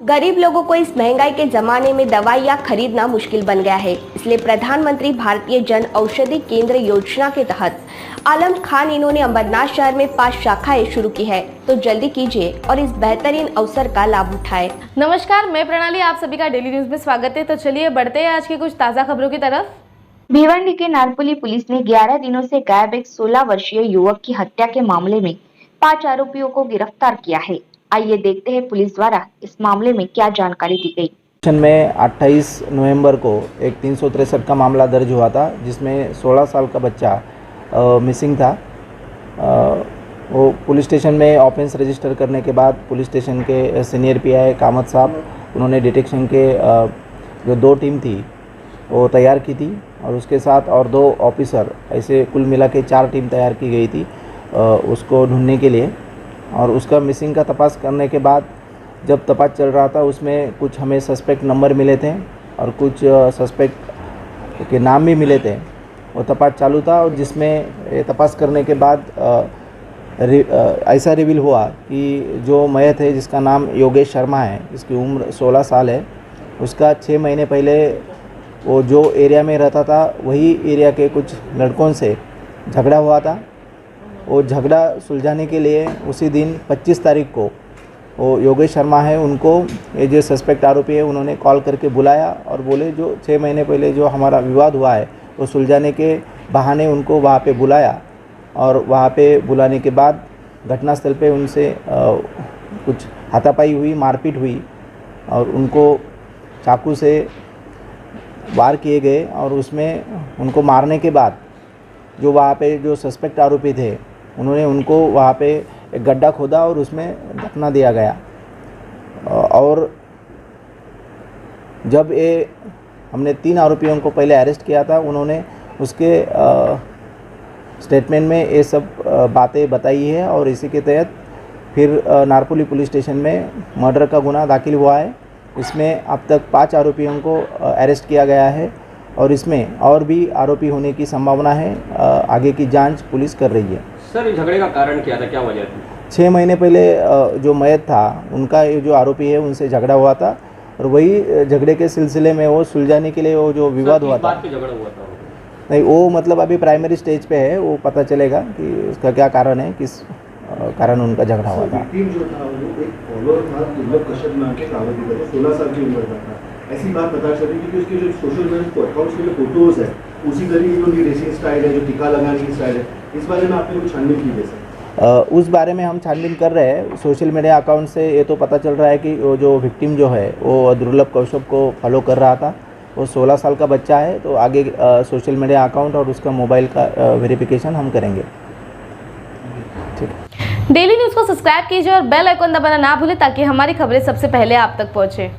गरीब लोगों को इस महंगाई के जमाने में दवाइयाँ खरीदना मुश्किल बन गया है। इसलिए प्रधानमंत्री भारतीय जन औषधि केंद्र योजना के तहत आलम खान इन्होंने अंबरनाथ शहर में 5 शाखाएं शुरू की है। तो जल्दी कीजिए और इस बेहतरीन अवसर का लाभ उठाएं। नमस्कार, मैं प्रणाली, आप सभी का डेली न्यूज में स्वागत है। तो चलिए बढ़ते हैं आज की कुछ ताज़ा खबरों की तरफ। भिवंडी के नारपुली पुलिस ने 11 दिनों से गायब एक 16 वर्षीय युवक की हत्या के मामले में 5 आरोपियों को गिरफ्तार किया है। आइए देखते हैं पुलिस द्वारा इस मामले में क्या जानकारी दी गई। में 28 नवंबर को एक 363 का मामला दर्ज हुआ था, जिसमें 16 साल का बच्चा मिसिंग था। वो पुलिस स्टेशन में ऑफेंस रजिस्टर करने के बाद पुलिस स्टेशन के सीनियर पीआई कामत साहब, उन्होंने डिटेक्शन के जो 2 टीम थी वो तैयार की थी और उसके साथ और 2 ऑफिसर, ऐसे कुल मिला के 4 टीम तैयार की गई थी उसको ढूंढने के लिए। और उसका मिसिंग का तपास करने के बाद जब तपास चल रहा था, उसमें कुछ हमें सस्पेक्ट नंबर मिले थे और कुछ सस्पेक्ट के नाम भी मिले थे। वो तपास चालू था और जिसमें तपास करने के बाद ऐसा रिवील हुआ कि जो मयत है, जिसका नाम योगेश शर्मा है, जिसकी उम्र 16 साल है, उसका 6 महीने पहले वो जो एरिया में रहता था वही एरिया के कुछ लड़कों से झगड़ा हुआ था। वो झगड़ा सुलझाने के लिए उसी दिन 25 तारीख को वो योगेश शर्मा है, उनको ये जो सस्पेक्ट आरोपी है उन्होंने कॉल करके बुलाया और बोले जो 6 महीने पहले जो हमारा विवाद हुआ है वो सुलझाने के बहाने उनको वहाँ पे बुलाया। और वहाँ पे बुलाने के बाद घटनास्थल पे उनसे कुछ हाथापाई हुई, मारपीट हुई और उनको चाकू से वार किए गए। और उसमें उनको मारने के बाद जो वहाँ पे जो सस्पेक्ट आरोपी थे, उन्होंने उनको वहाँ पे एक गड्ढा खोदा और उसमें दफना दिया गया। और जब ये हमने 3 आरोपियों को पहले अरेस्ट किया था, उन्होंने उसके स्टेटमेंट में ये सब बातें बताई है और इसी के तहत फिर नारपुली पुलिस स्टेशन में मर्डर का गुना दाखिल हुआ है। इसमें अब तक 5 आरोपियों को अरेस्ट किया गया है और इसमें और भी आरोपी होने की संभावना है। आगे की जांच पुलिस कर रही है। सर, झगड़े का कारण क्या था, क्या वजह थी? 6 महीने पहले जो मयत था, उनका ये जो आरोपी है उनसे झगड़ा हुआ था और वही झगड़े के सिलसिले में वो सुलझाने के लिए वो जो विवाद हुआ था। बात पे झगड़ा हुआ था? नहीं, वो मतलब अभी प्राइमरी स्टेज पे है, वो पता चलेगा कि उसका क्या कारण है, किस कारण उनका झगड़ा हुआ था। जो था वो एक फॉलोअर था, दुर्लभ कश्यप नाम के आरोपी का, 16 साल की उम्र का था। ऐसी बात पता चली कि उसके जो सोशल मीडिया अकाउंट्स के जो फोटोज है, उसी तरीके की उनकी ड्रेसिंग स्टाइल है, जो टीका लगाने की स्टाइल है, इस बारे में आपने कुछ छानबीन की है सर? उस बारे में हम छानबीन कर रहे हैं। सोशल मीडिया अकाउंट से ये तो पता चल रहा है कि वो जो विक्टिम जो है वो दुर्लभ कश्यप को फॉलो कर रहा था। वो 16 साल का बच्चा है। तो आगे सोशल मीडिया अकाउंट और उसका मोबाइल का वेरिफिकेशन हम करेंगे। ठीक है। डेली न्यूज को सब्सक्राइब कीजिए और बेल आइकन दबाना ना भूलें ताकि हमारी खबरें सबसे पहले आप तक पहुंचे।